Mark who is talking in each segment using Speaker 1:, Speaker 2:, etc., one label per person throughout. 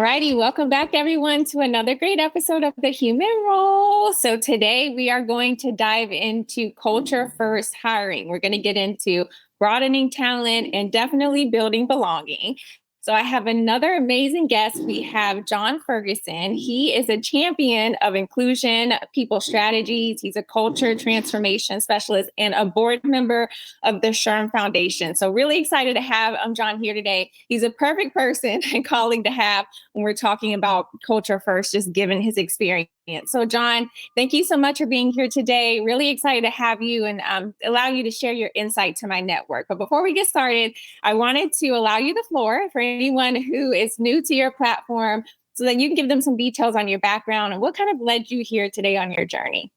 Speaker 1: righty, welcome back everyone to another great episode of The Human Role. So today we are going to dive into culture first hiring. We're going to get into broadening talent and definitely building belonging. So I have another amazing guest. We have John Ferguson. He is a champion of inclusion, people strategies. He's a culture transformation specialist and a board member of the SHRM Foundation. So really excited to have John here today. He's a perfect person and colleague to have when we're talking about culture first, just given his experience. So John, thank you so much for being here today. Really excited to have you and allow you to share your insight to my network. But before we get started, I wanted to allow you the floor for anyone who is new to your platform so that you can give them some details on your background and what kind of led you here today on your journey.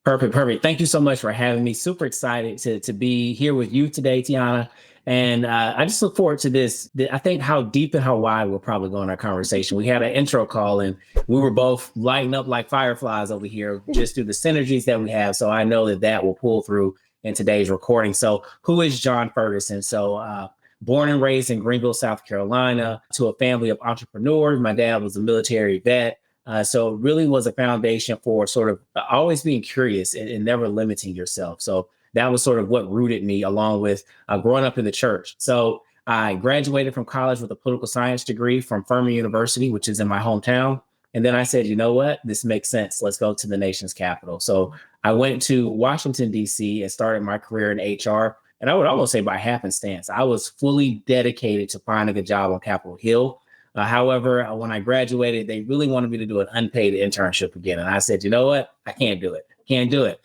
Speaker 2: Perfect. Thank you so much for having me. Super excited to be here with you today, Tiana. And I just look forward to this. I think how deep and how wide we'll probably go in our conversation. We had an intro call and we were both lighting up like fireflies over here just through the synergies that we have. So I know that will pull through in today's recording. So who is John Ferguson? So born and raised in Greenville, South Carolina, to a family of entrepreneurs. My dad was a military vet. So it really was a foundation for sort of always being curious and never limiting yourself. So that was sort of what rooted me along with growing up in the church. So I graduated from college with a political science degree from Furman University, which is in my hometown. And then I said, you know what, this makes sense. Let's go to the nation's capital. So I went to Washington, D.C. and started my career in HR. And I would almost say by happenstance, I was fully dedicated to finding a job on Capitol Hill. However, when I graduated, they really wanted me to do an unpaid internship again. And I said, you know what? I can't do it.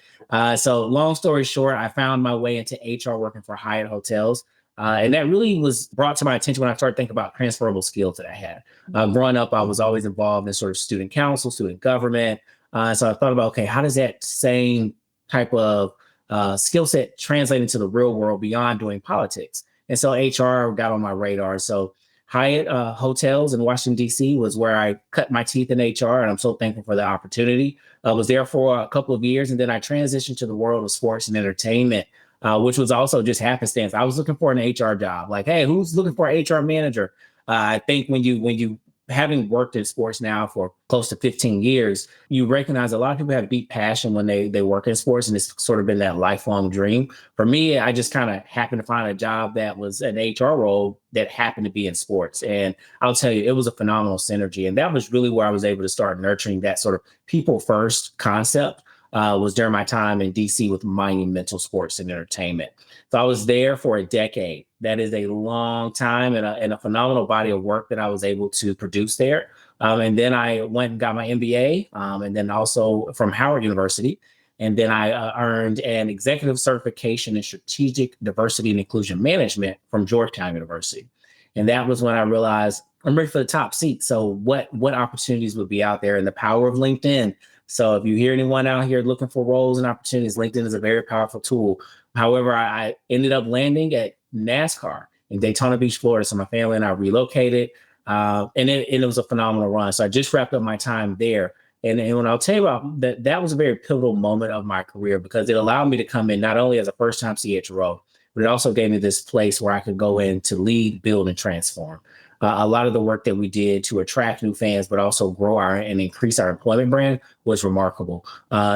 Speaker 2: So long story short, I found my way into HR working for Hyatt Hotels. And that really was brought to my attention when I started thinking about transferable skills that I had. Growing up, I was always involved in sort of student council, student government. So I thought about, okay, how does that same type of skill set translate into the real world beyond doing politics? And so HR got on my radar. So Hyatt Hotels in Washington, D.C. was where I cut my teeth in HR, and I'm so thankful for the opportunity. I was there for a couple of years, and then I transitioned to the world of sports and entertainment, which was also just happenstance. I was looking for an HR job. Like, hey, who's looking for an HR manager? I think when you having worked in sports now for close to 15 years, you recognize a lot of people have deep passion when they work in sports, and it's sort of been that lifelong dream. For me, I just kind of happened to find a job that was an HR role that happened to be in sports. And I'll tell you, it was a phenomenal synergy. And that was really where I was able to start nurturing that sort of people first concept. Was during my time in DC with Monumental Sports and Entertainment. So I was there for a decade. That is a long time and a phenomenal body of work that I was able to produce there. And then I went and got my MBA, and then also from Howard University. And then I earned an executive certification in strategic diversity and inclusion management from Georgetown University. And that was when I realized I'm ready for the top seat. So what opportunities would be out there, and the power of LinkedIn. So if you hear anyone out here looking for roles and opportunities, LinkedIn is a very powerful tool. However, I ended up landing at NASCAR in Daytona Beach, Florida. So my family and I relocated, and it was a phenomenal run. So I just wrapped up my time there. And when I'll tell you about that was a very pivotal moment of my career because it allowed me to come in not only as a first-time CHRO, but it also gave me this place where I could go in to lead, build, and transform. A lot of the work that we did to attract new fans, but also grow and increase our employment brand was remarkable.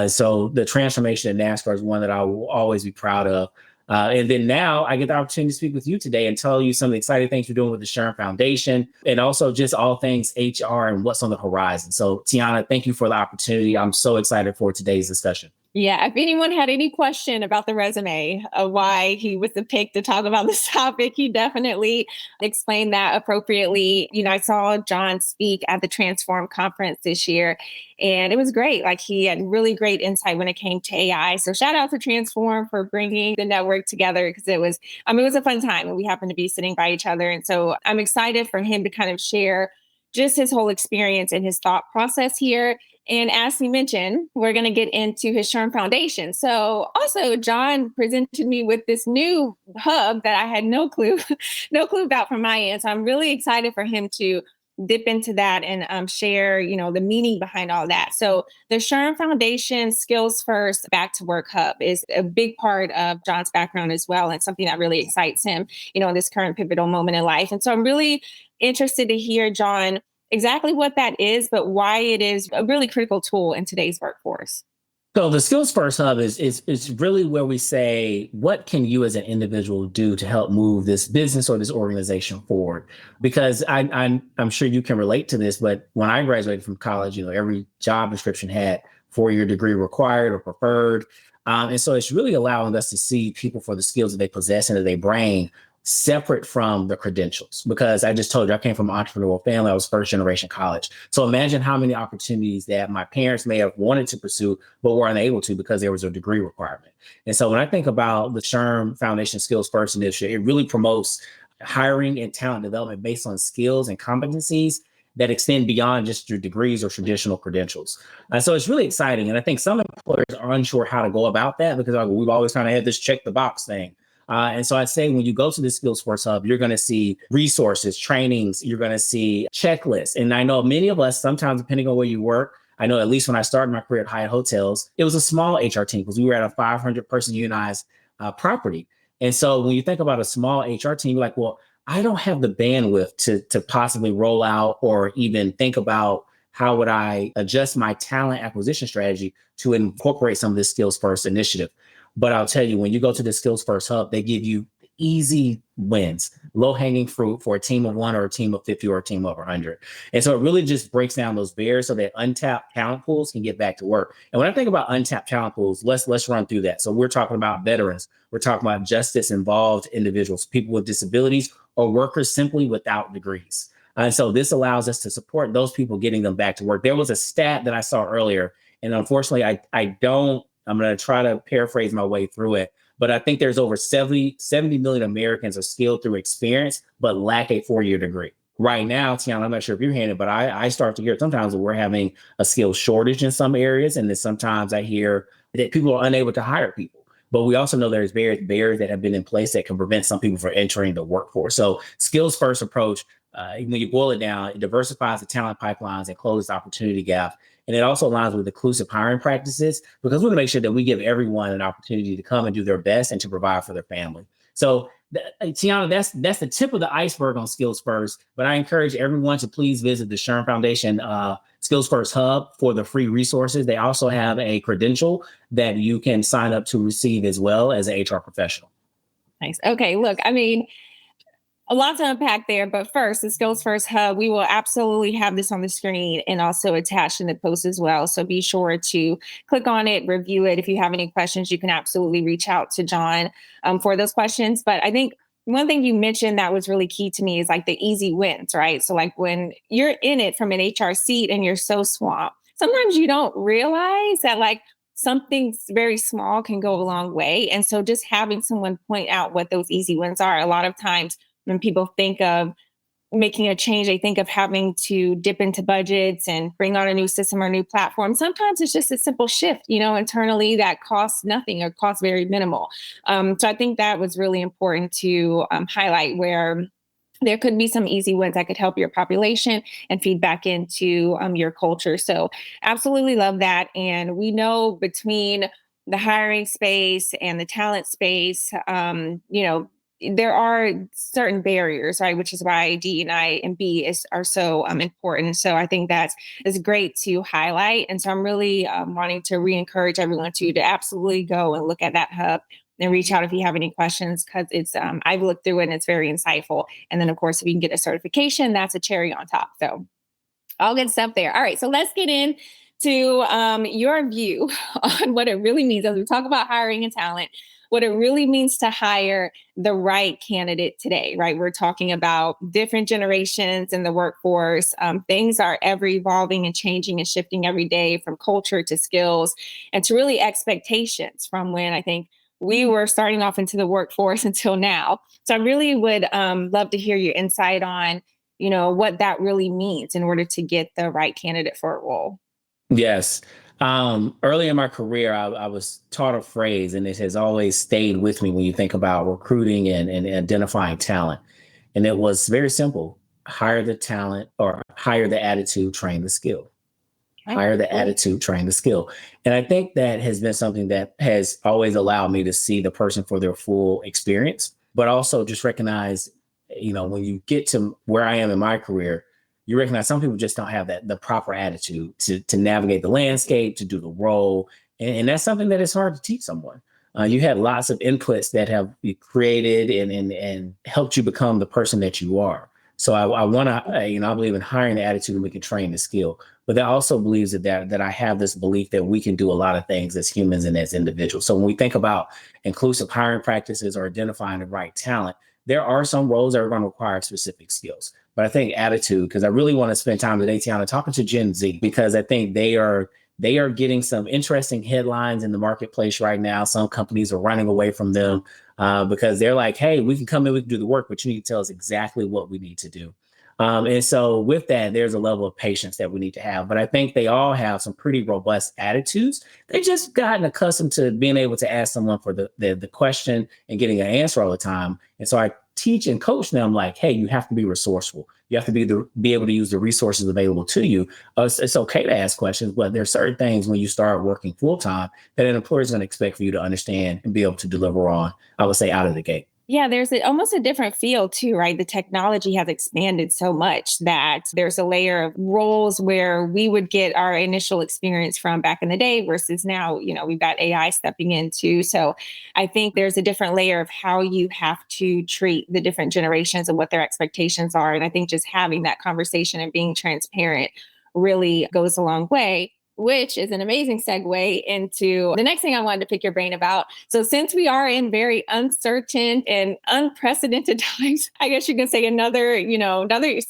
Speaker 2: So the transformation at NASCAR is one that I will always be proud of. And then now I get the opportunity to speak with you today and tell you some of the exciting things we're doing with the SHRM Foundation and also just all things HR and what's on the horizon. So Tiana, thank you for the opportunity. I'm so excited for today's discussion.
Speaker 1: Yeah, if anyone had any question about the resume of why he was the pick to talk about this topic, he definitely explained that appropriately. I saw John speak at the Transform conference this year, and it was great. Like he had really great insight when it came to AI. So shout out to Transform for bringing the network together because it was a fun time and we happened to be sitting by each other. And so I'm excited for him to kind of share just his whole experience and his thought process here. And as he mentioned, we're going to get into his SHRM Foundation. So also John presented me with this new hub that I had no clue about from my end. So I'm really excited for him to dip into that and share, the meaning behind all that. So the SHRM Foundation Skills First Back to Work Hub is a big part of John's background as well, and something that really excites him, in this current pivotal moment in life. And so I'm really interested to hear, John, exactly what that is, but why it is a really critical tool in today's workforce.
Speaker 2: So the Skills First Hub is really where we say, what can you as an individual do to help move this business or this organization forward? Because I'm sure you can relate to this, but when I graduated from college, every job description had 4-year degree required or preferred. And so it's really allowing us to see people for the skills that they possess and that they bring separate from the credentials. Because I just told you, I came from an entrepreneurial family. I was first generation college. So imagine how many opportunities that my parents may have wanted to pursue, but were unable to because there was a degree requirement. And so when I think about the SHRM Foundation Skills First initiative, it really promotes hiring and talent development based on skills and competencies that extend beyond just your degrees or traditional credentials. And so it's really exciting. And I think some employers are unsure how to go about that because we've always kind of had this check the box thing. And so I say when you go to the Skills Force Hub, you're going to see resources, trainings, you're going to see checklists. And I know many of us, sometimes depending on where you work, I know at least when I started my career at Hyatt Hotels, it was a small HR team because we were at a 500 person unionized property. And so when you think about a small HR team, you're like, well, I don't have the bandwidth to possibly roll out or even think about how would I adjust my talent acquisition strategy to incorporate some of this Skills First initiative. But I'll tell you, when you go to the Skills First Hub, they give you easy wins, low hanging fruit for a team of 1 or a team of 50 or a team of 100. And so it really just breaks down those barriers so that untapped talent pools can get back to work. And when I think about untapped talent pools, let's run through that. So we're talking about veterans. We're talking about justice involved individuals, people with disabilities, or workers simply without degrees. And so this allows us to support those people getting them back to work. There was a stat that I saw earlier, and unfortunately, I'm going to try to paraphrase my way through it, but I think there's over 70 million Americans are skilled through experience, but lack a 4-year degree. Right now, Tiana, I'm not sure if you're hearing it, but I start to hear sometimes that we're having a skill shortage in some areas. And then sometimes I hear that people are unable to hire people. But we also know there's barriers that have been in place that can prevent some people from entering the workforce. So skills first approach, when you boil it down, it diversifies the talent pipelines and closes the opportunity gap. And it also aligns with inclusive hiring practices because we want to make sure that we give everyone an opportunity to come and do their best and to provide for their family. So Tiana, that's the tip of the iceberg on Skills First. But I encourage everyone to please visit the SHRM Foundation Skills First Hub for the free resources. They also have a credential that you can sign up to receive as well as an HR professional.
Speaker 1: Nice. Okay, look, I mean, a lot to unpack there, but first, the Skills First Hub, we will absolutely have this on the screen and also attached in the post as well. So be sure to click on it, review it. If you have any questions, you can absolutely reach out to John for those questions. But I think one thing you mentioned that was really key to me is like the easy wins, right? So like when you're in it from an HR seat and you're so swamped, sometimes you don't realize that like something very small can go a long way. And so just having someone point out what those easy wins are, a lot of times when people think of making a change, they think of having to dip into budgets and bring on a new system or a new platform. Sometimes it's just a simple shift, internally that costs nothing or costs very minimal. So I think that was really important to highlight where there could be some easy wins that could help your population and feed back into your culture. So absolutely love that. And we know between the hiring space and the talent space, there are certain barriers, right? Which is why D&I and B are so important. So I think is great to highlight. And so I'm really wanting to re-encourage everyone to absolutely go and look at that hub and reach out if you have any questions, because it's I've looked through it and it's very insightful. And then of course, if you can get a certification, that's a cherry on top. So all good stuff there. All right, so let's get in to your view on what it really means as we talk about hiring and talent, what it really means to hire the right candidate today, right? We're talking about different generations in the workforce. Things are ever evolving and changing and shifting every day, from culture to skills and to really expectations from when I think we were starting off into the workforce until now. So I really would love to hear your insight on, what that really means in order to get the right candidate for a role.
Speaker 2: Yes. Early in my career, I was taught a phrase, and it has always stayed with me when you think about recruiting and identifying talent. And it was very simple: hire the talent, or hire the attitude, train the skill. Hire the attitude, train the skill. And I think that has been something that has always allowed me to see the person for their full experience, but also just recognize, when you get to where I am in my career, you recognize some people just don't have the proper attitude to navigate the landscape, to do the role. And that's something that is hard to teach someone. You had lots of inputs that have created and helped you become the person that you are. So I want to, I believe in hiring the attitude and we can train the skill. But that also believes that I have this belief that we can do a lot of things as humans and as individuals. So when we think about inclusive hiring practices or identifying the right talent, there are some roles that are going to require specific skills. But I think attitude, because I really want to spend time today, Tiana, talking to Gen Z, because I think they are getting some interesting headlines in the marketplace right now. Some companies are running away from them because they're like, hey, we can come in, we can do the work, but you need to tell us exactly what we need to do. And so with that, there's a level of patience that we need to have. But I think they all have some pretty robust attitudes. They just gotten accustomed to being able to ask someone for the question and getting an answer all the time. And so I teach and coach them like, hey, you have to be resourceful. You have to be able to use the resources available to you. It's okay to ask questions, but there are certain things when you start working full time that an employer is going to expect for you to understand and be able to deliver on, I would say, out of the gate.
Speaker 1: Yeah, there's almost a different feel too, right? The technology has expanded so much that there's a layer of roles where we would get our initial experience from back in the day versus now, we've got AI stepping in too. So I think there's a different layer of how you have to treat the different generations and what their expectations are. And I think just having that conversation and being transparent really goes a long way, which is an amazing segue into the next thing I wanted to pick your brain about. So since we are in very uncertain and unprecedented times, I guess you can say another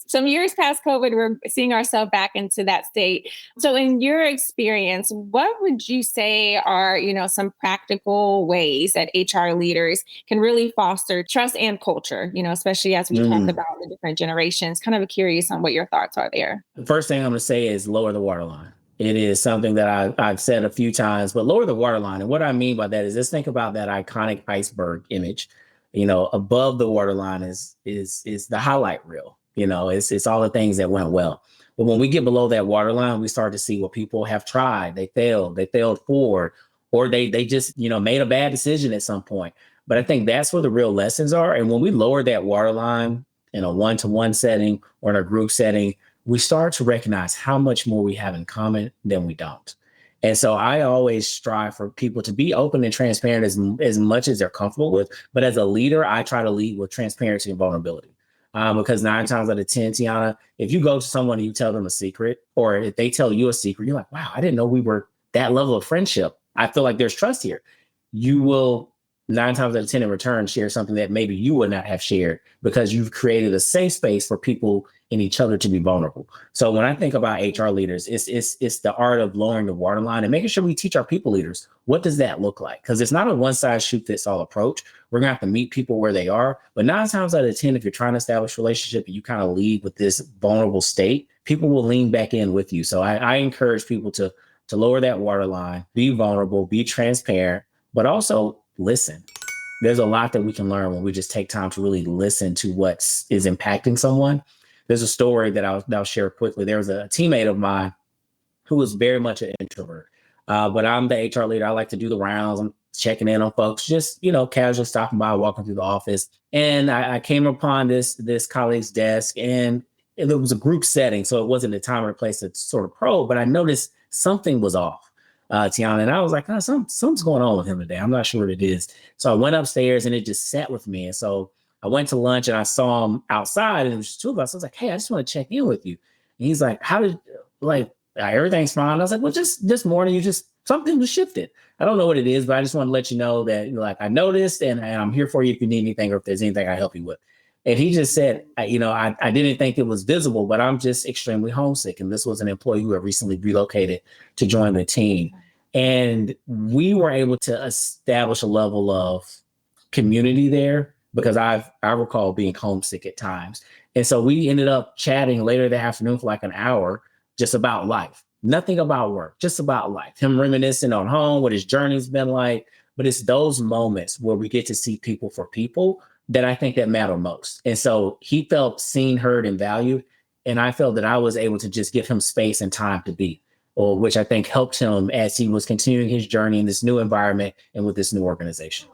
Speaker 1: some years past COVID, we're seeing ourselves back into that state. So in your experience, what would you say are, some practical ways that HR leaders can really foster trust and culture, especially as we talk about the different generations? Kind of curious on what your thoughts are there.
Speaker 2: The first thing I'm going to say is lower the waterline. It is something that I've said a few times, but lower the waterline. And what I mean by that is just think about that iconic iceberg image. Above the waterline is the highlight reel. It's all the things that went well. But when we get below that waterline, we start to see what people have tried. They failed forward, or they just made a bad decision at some point. But I think that's where the real lessons are. And when we lower that waterline in a one-to-one setting or in a group setting, we start to recognize how much more we have in common than we don't. And so I always strive for people to be open and transparent as much as they're comfortable with. But as a leader, I try to lead with transparency and vulnerability. Because 9 times out of 10, Tiana, if you go to someone and you tell them a secret, or if they tell you a secret, you're like, wow, I didn't know we were that level of friendship. I feel like there's trust here. You will 9 times out of 10 in return share something that maybe you would not have shared because you've created a safe space for people and each other to be vulnerable. So when I think about HR leaders, it's the art of lowering the waterline and making sure we teach our people leaders, what does that look like? Because it's not a one size shoot fits all approach. We're gonna have to meet people where they are. But 9 times out of 10, if you're trying to establish a relationship and you kind of lead with this vulnerable state, people will lean back in with you. So I encourage people to lower that waterline, be vulnerable, be transparent, but also listen. There's a lot that we can learn when we just take time to really listen to what is impacting someone. There's a story that I'll share quickly. There was a teammate of mine who was very much an introvert, but I'm the HR leader. I like to do the rounds. I'm checking in on folks, just casually stopping by, walking through the office, and I came upon this colleague's desk, and it was a group setting, so it wasn't a time or place to sort of probe. But I noticed something was off. Tiana, and I was like, something's going on with him today. I'm not sure what it is. So I went upstairs and it just sat with me. And so I went to lunch and I saw him outside and it was just 2 of us. I was like, hey, I just want to check in with you. And he's like, everything's fine. I was like, well, just this morning, something was shifted. I don't know what it is, but I just want to let you know that, I noticed and I'm here for you if you need anything or if there's anything I help you with. And he just said, I didn't think it was visible, but I'm just extremely homesick. And this was an employee who had recently relocated to join the team. And we were able to establish a level of community there because I recall being homesick at times. And so we ended up chatting later that afternoon for like an hour, just about life, nothing about work, just about life, him reminiscing on home, what his journey's been like. But it's those moments where we get to see people for people that I think that matter most. And so he felt seen, heard, and valued. And I felt that I was able to just give him space and time to be, which I think helped him as he was continuing his journey in this new environment and with this new organization.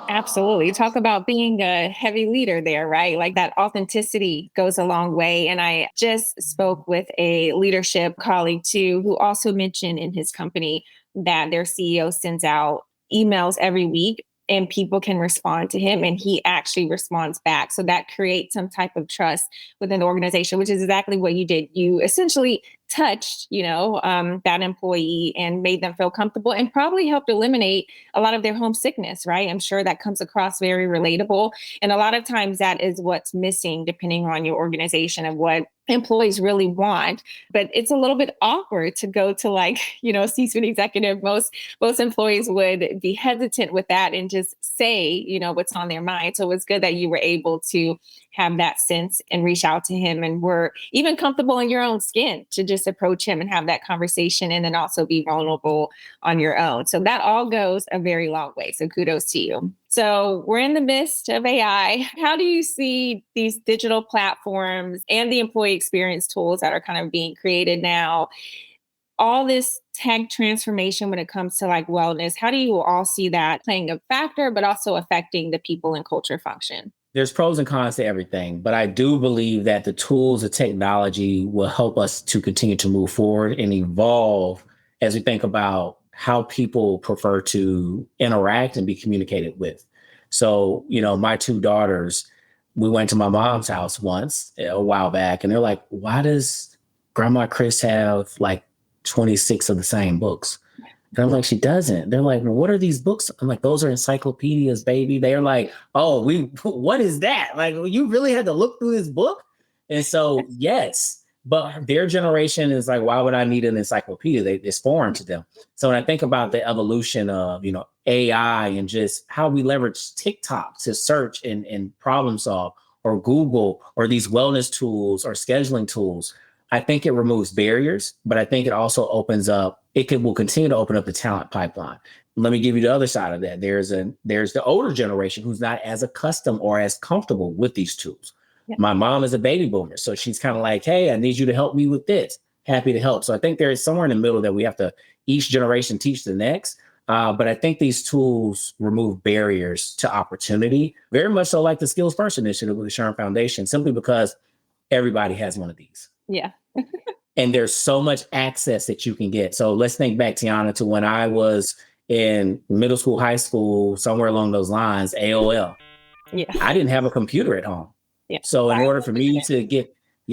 Speaker 1: Absolutely. Talk about being a heavy leader there, right? Like that authenticity goes a long way. And I just spoke with a leadership colleague too, who also mentioned in his company that their CEO sends out emails every week and people can respond to him and he actually responds back. So that creates some type of trust within the organization, which is exactly what you did. You essentially touched, that employee and made them feel comfortable and probably helped eliminate a lot of their homesickness, right? I'm sure that comes across very relatable. And a lot of times that is what's missing, depending on your organization and what employees really want. But it's a little bit awkward to go to like, C-suite executive. Most employees would be hesitant with that and just say, what's on their mind. So it's good that you were able to have that sense and reach out to him and were even comfortable in your own skin to just approach him and have that conversation and then also be vulnerable on your own. So that all goes a very long way. So kudos to you. So we're in the midst of AI. How do you see these digital platforms and the employee experience tools that are kind of being created now? All this tech transformation when it comes to like wellness, how do you all see that playing a factor, but also affecting the people and culture function?
Speaker 2: There's pros and cons to everything, but I do believe that the tools of technology will help us to continue to move forward and evolve as we think about how people prefer to interact and be communicated with. So, my two daughters, we went to my mom's house once a while back, and they're like, why does Grandma Chris have like 26 of the same books? And I'm like, she doesn't. They're like, well, what are these books? I'm like, those are encyclopedias, baby. They're like, oh, what is that? Like, you really had to look through this book? And so, yes, but their generation is like, why would I need an encyclopedia? It's foreign to them. So when I think about the evolution of, AI and just how we leverage TikTok to search and problem solve, or Google, or these wellness tools or scheduling tools, I think it removes barriers, but I think it also will continue to open up the talent pipeline. Let me give you the other side of that. There's the older generation who's not as accustomed or as comfortable with these tools. Yeah. My mom is a baby boomer, so she's kind of like, hey, I need you to help me with this. Happy to help. So I think there is somewhere in the middle that we have to each generation teach the next. But I think these tools remove barriers to opportunity, very much so like the Skills First initiative with the SHRM Foundation, simply because everybody has one of these.
Speaker 1: Yeah.
Speaker 2: And there's so much access that you can get. So let's think back, Tiana, to when I was in middle school, high school, somewhere along those lines, AOL.
Speaker 1: Yeah.
Speaker 2: I didn't have a computer at home. Yeah. So in order for me to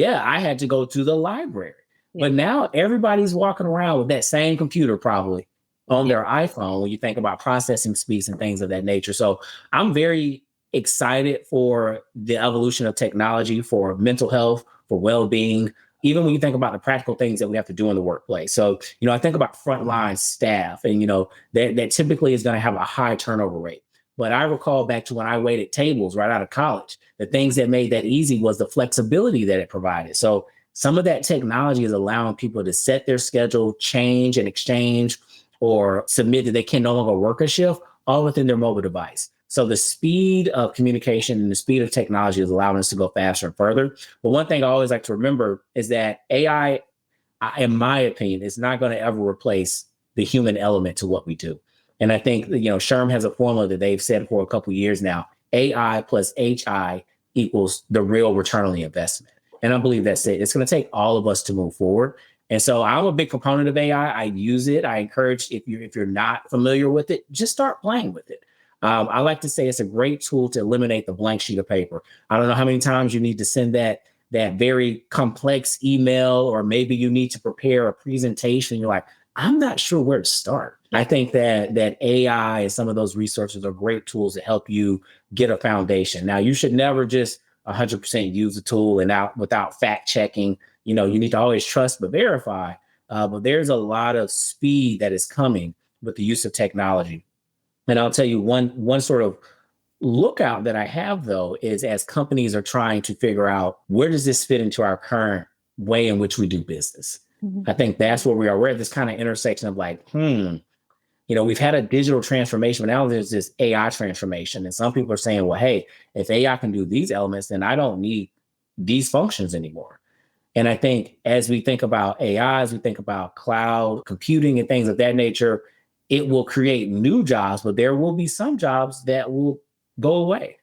Speaker 2: I had to go to the library. Yeah. But now everybody's walking around with that same computer probably on their iPhone when you think about processing speeds and things of that nature. So I'm very excited for the evolution of technology for mental health, for well-being, even when you think about the practical things that we have to do in the workplace. So, I think about frontline staff and, that typically is going to have a high turnover rate. But I recall back to when I waited tables right out of college, the things that made that easy was the flexibility that it provided. So some of that technology is allowing people to set their schedule, change and exchange, or submit that they can no longer work a shift all within their mobile device. So the speed of communication and the speed of technology is allowing us to go faster and further. But one thing I always like to remember is that AI, in my opinion, is not going to ever replace the human element to what we do. And I think, SHRM has a formula that they've said for a couple of years now, AI plus HI equals the real return on the investment. And I believe that's it. It's going to take all of us to move forward. And so I'm a big proponent of AI. I use it. I encourage, if you're not familiar with it, just start playing with it. I like to say it's a great tool to eliminate the blank sheet of paper. I don't know how many times you need to send that very complex email, or maybe you need to prepare a presentation. You're like, I'm not sure where to start. I think that AI and some of those resources are great tools to help you get a foundation. Now, you should never just 100% use a tool and without fact checking. You need to always trust but verify. But there's a lot of speed that is coming with the use of technology. And I'll tell you one sort of lookout that I have, though, is as companies are trying to figure out where does this fit into our current way in which we do business. Mm-hmm. I think that's where we are. We're at this kind of intersection of like, we've had a digital transformation, but now there's this AI transformation. And some people are saying, well, hey, if AI can do these elements, then I don't need these functions anymore. And I think as we think about AI, as we think about cloud computing and things of that nature, it will create new jobs, but there will be some jobs that will go away.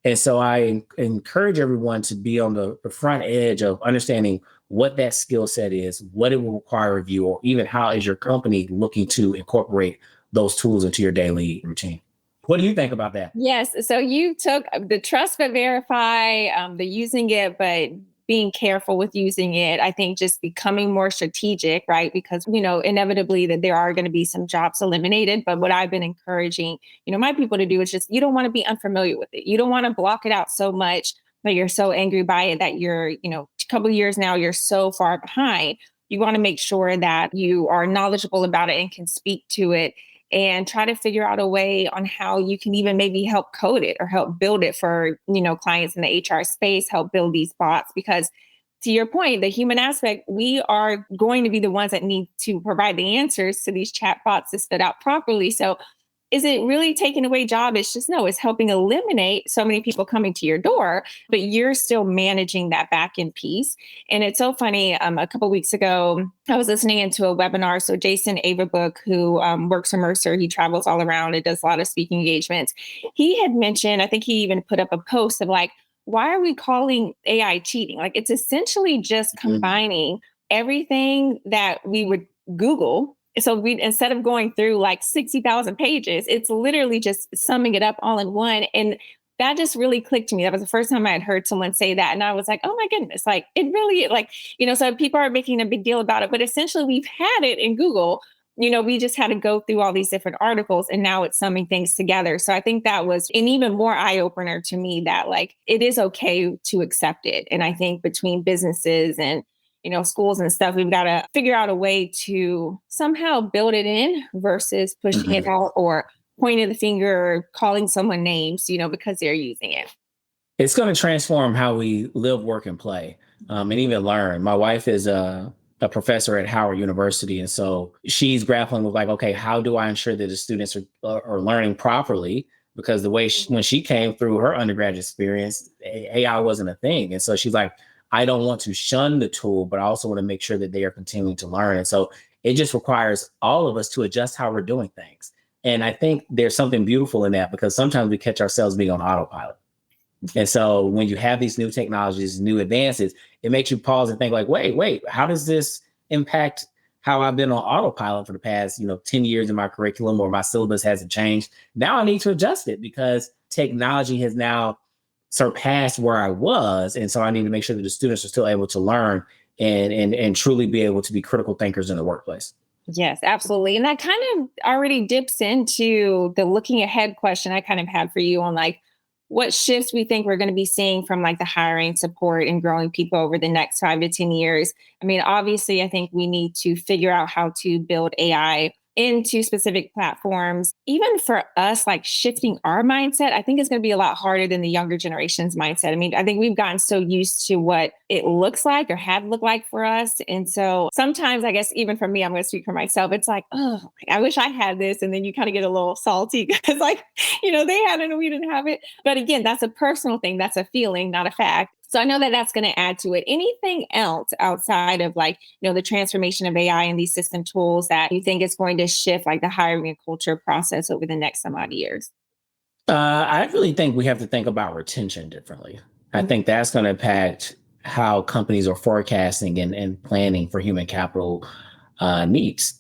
Speaker 2: And so I encourage everyone to be on the front edge of understanding what that skill set is, what it will require of you, or even how is your company looking to incorporate those tools into your daily routine. What do you think about that?
Speaker 1: Yes. So you took the trust but verify, the using it, but being careful with using it. I think just becoming more strategic, right? Because, inevitably that there are going to be some jobs eliminated. But what I've been encouraging, my people to do is just, you don't want to be unfamiliar with it. You don't want to block it out so much that you're so angry by it that you're, a couple of years now, you're so far behind. You want to make sure that you are knowledgeable about it and can speak to it and try to figure out a way on how you can even maybe help code it or help build it for, clients in the HR space, help build these bots. Because to your point, the human aspect, we are going to be the ones that need to provide the answers to these chat bots to spit out properly. So is it really taking away job? It's just no, it's helping eliminate so many people coming to your door, but you're still managing that back end piece. And it's so funny. A couple of weeks ago, I was listening into a webinar. So Jason Averbook, who works for Mercer, he travels all around and does a lot of speaking engagements. He had mentioned, I think he even put up a post of like, why are we calling AI cheating? Like it's essentially just combining everything that we would Google. So we, instead of going through like 60,000 pages, it's literally just summing it up all in one. And that just really clicked to me. That was the first time I had heard someone say that. And I was like, oh my goodness, like it really like, so people are making a big deal about it, but essentially we've had it in Google. We just had to go through all these different articles and now it's summing things together. So I think that was an even more eye opener to me that like it is okay to accept it. And I think between businesses and schools and stuff, we've got to figure out a way to somehow build it in versus pushing it out or pointing the finger or calling someone names, because they're using it.
Speaker 2: It's going to transform how we live, work, and play, and even learn. My wife is a professor at Howard University. And so she's grappling with like, okay, how do I ensure that the students are learning properly? Because the way when she came through her undergraduate experience, AI wasn't a thing. And so she's like, I don't want to shun the tool, but I also want to make sure that they are continuing to learn. And so it just requires all of us to adjust how we're doing things. And I think there's something beautiful in that because sometimes we catch ourselves being on autopilot. And so when you have these new technologies, new advances, it makes you pause and think like, wait, how does this impact how I've been on autopilot for the past, 10 years in my curriculum or my syllabus hasn't changed. Now I need to adjust it because technology has now surpassed where I was. And so I need to make sure that the students are still able to learn and truly be able to be critical thinkers in the workplace.
Speaker 1: Yes, absolutely. And that kind of already dips into the looking ahead question I kind of had for you on like what shifts we think we're going to be seeing from like the hiring support and growing people over the next 5 to 10 years. I mean, obviously, I think we need to figure out how to build AI into specific platforms. Even for us, like shifting our mindset, I think it's going to be a lot harder than the younger generation's mindset. I mean, I think we've gotten so used to what it looks like or had looked like for us. And so sometimes, I guess, even for me, I'm going to speak for myself. It's like, oh, I wish I had this. And then you kind of get a little salty because like, they had it and we didn't have it. But again, that's a personal thing. That's a feeling, not a fact. So I know that that's going to add to it. Anything else outside of like, the transformation of AI and these system tools that you think is going to shift like the hiring and culture process over the next some odd years?
Speaker 2: I really think we have to think about retention differently. I think that's going to impact how companies are forecasting and planning for human capital needs.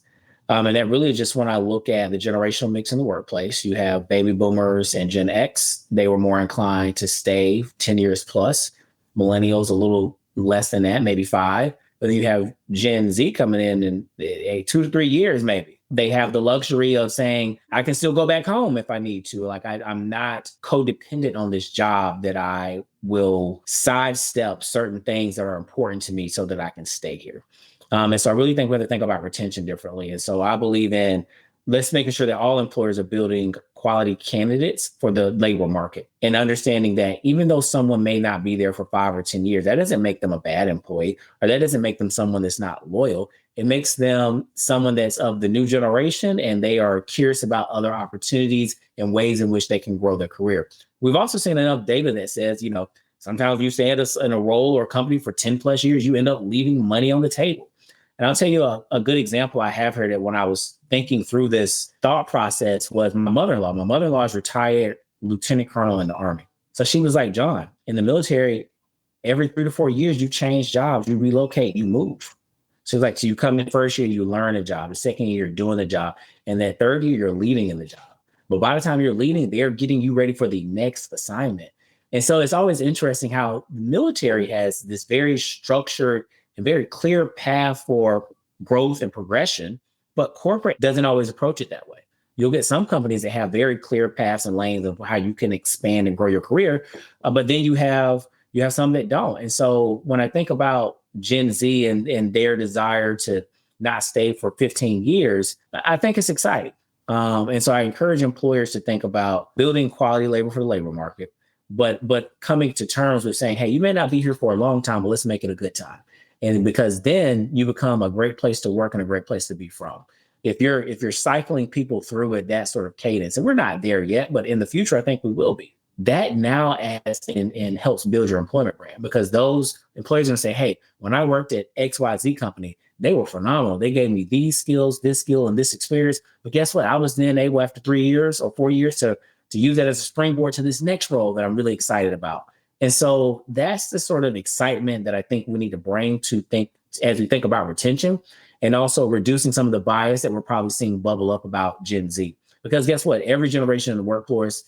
Speaker 2: And that really just when I look at the generational mix in the workplace, you have baby boomers and Gen X. They were more inclined to stay 10 years plus. Millennials, a little less than that, maybe 5. But then you have Gen Z coming in 2 to 3 years, maybe. They have the luxury of saying, I can still go back home if I need to. Like I'm not codependent on this job that I will sidestep certain things that are important to me so that I can stay here. And so I really think we have to think about retention differently. And so I believe in let's making sure that all employers are building quality candidates for the labor market and understanding that even though someone may not be there for 5 or 10 years, that doesn't make them a bad employee or that doesn't make them someone that's not loyal. It makes them someone that's of the new generation and they are curious about other opportunities and ways in which they can grow their career. We've also seen enough data that says, sometimes you stay in a role or company for 10 plus years, you end up leaving money on the table. And I'll tell you a good example I have heard that when I was thinking through this thought process was my mother-in-law. My mother-in-law is retired lieutenant colonel in the Army. So she was like, John, in the military, every 3 to 4 years, you change jobs, you relocate, you move. So it's like, so you come in first year, you learn a job. The second year, you're doing the job. And that third year, you're leading in the job. But by the time you're leading, they're getting you ready for the next assignment. And so it's always interesting how the military has this very structured and very clear path for growth and progression, but corporate doesn't always approach it that way. You'll get some companies that have very clear paths and lanes of how you can expand and grow your career, but then you have some that don't. And so when I think about Gen Z and their desire to not stay for 15 years, I think it's exciting. And so I encourage employers to think about building quality labor for the labor market, but coming to terms with saying, hey, you may not be here for a long time, but let's make it a good time. And because then you become a great place to work and a great place to be from. If you're cycling people through at that sort of cadence, and we're not there yet, but in the future, I think we will be. That now adds and helps build your employment brand, because those employees are going to say, hey, when I worked at XYZ company, they were phenomenal. They gave me these skills, this skill, and this experience. But guess what? I was then able after 3 years or 4 years to use that as a springboard to this next role that I'm really excited about. And so that's the sort of excitement that I think we need to bring to think as we think about retention, and also reducing some of the bias that we're probably seeing bubble up about Gen Z. Because guess what? Every generation in the workforce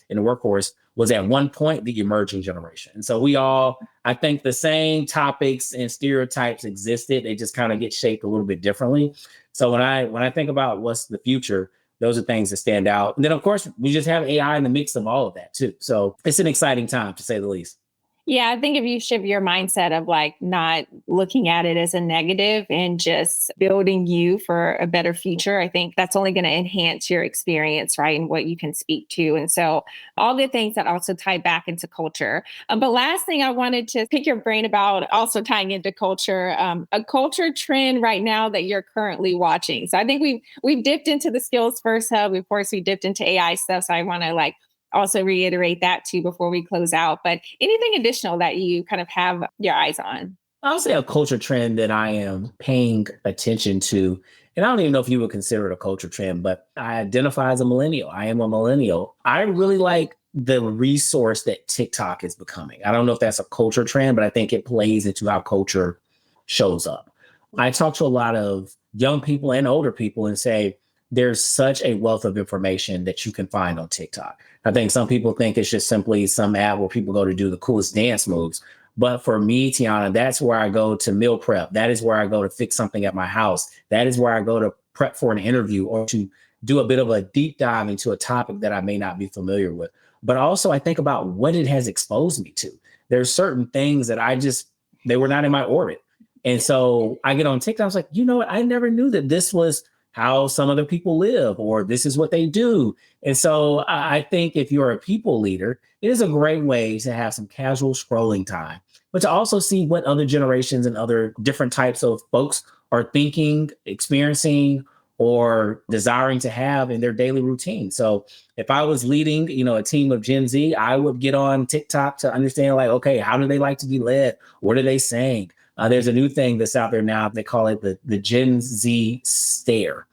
Speaker 2: was at one point the emerging generation. And so we all, I think the same topics and stereotypes existed. They just kind of get shaped a little bit differently. So when I think about what's the future, those are things that stand out. And then, of course, we just have AI in the mix of all of that, too. So it's an exciting time, to say the least.
Speaker 1: Yeah, I think if you shift your mindset of like not looking at it as a negative and just building you for a better future, I think that's only going to enhance your experience, right? And what you can speak to. And so all the things that also tie back into culture. But last thing I wanted to pick your brain about, also tying into culture, a culture trend right now that you're currently watching. So I think we've dipped into the skills first hub. Of course, we dipped into AI stuff. So I want to like also reiterate that too before we close out. But anything additional that you kind of have your eyes on?
Speaker 2: I would say a culture trend that I am paying attention to, and I don't even know if you would consider it a culture trend, but I identify as a millennial. I am a millennial. I really like the resource that TikTok is becoming. I don't know if that's a culture trend, but I think it plays into how culture shows up. I talk to a lot of young people and older people and say, there's such a wealth of information that you can find on TikTok. I think some people think it's just simply some app where people go to do the coolest dance moves. But for me, Tiana, that's where I go to meal prep. That is where I go to fix something at my house. That is where I go to prep for an interview or to do a bit of a deep dive into a topic that I may not be familiar with. But also I think about what it has exposed me to. There's certain things that they were not in my orbit. And so I get on TikTok, I was like, you know what? I never knew that this was how some other people live, or this is what they do. And so I think if you're a people leader, it is a great way to have some casual scrolling time, but to also see what other generations and other different types of folks are thinking, experiencing, or desiring to have in their daily routine. So if I was leading, a team of Gen Z, I would get on TikTok to understand, like, okay, how do they like to be led? What are they saying? There's a new thing that's out there now. They call it the Gen Z stare.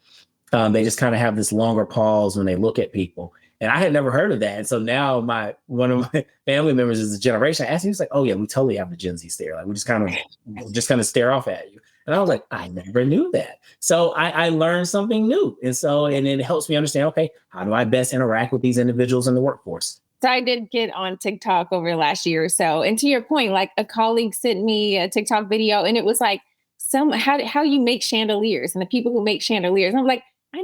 Speaker 2: They just kind of have this longer pause when they look at people. And I had never heard of that. And so now one of my family members is a generation. I asked him, he was like, oh yeah, we totally have the Gen Z stare. Like we just kind of stare off at you. And I was like, I never knew that. So I learned something new. And it helps me understand, okay, how do I best interact with these individuals in the workforce?
Speaker 1: So I did get on TikTok over the last year or so. And to your point, like a colleague sent me a TikTok video and it was like how you make chandeliers and the people who make chandeliers. And I'm like, I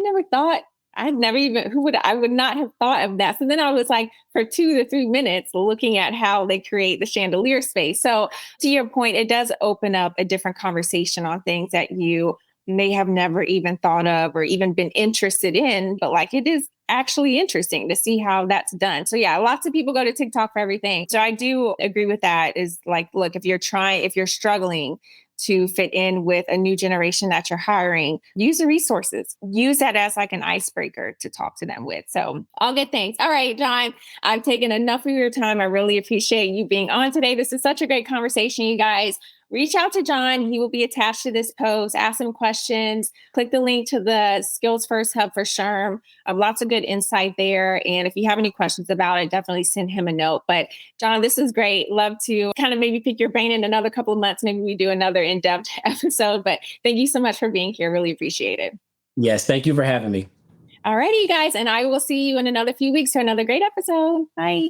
Speaker 1: would not have thought of that. So then I was like, for 2 to 3 minutes looking at how they create the chandelier space. So to your point, it does open up a different conversation on things that you may have never even thought of or even been interested in, but like it is actually interesting to see how that's done. So yeah, lots of people go to TikTok for everything. So I do agree with that is like, look, if you're struggling to fit in with a new generation that you're hiring, use the resources, use that as like an icebreaker to talk to them with. So all good things. All right, John, I've taken enough of your time. I really appreciate you being on today. This is such a great conversation, you guys. reach out to John. He will be attached to this post. Ask him questions. Click the link to the Skills First Hub for SHRM. Lots of good insight there. And if you have any questions about it, definitely send him a note. But John, this is great. Love to kind of maybe pick your brain in another couple of months. Maybe we do another in-depth episode. But thank you so much for being here. Really appreciate it.
Speaker 2: Yes, thank you for having me.
Speaker 1: All righty, you guys. And I will see you in another few weeks for another great episode. Bye.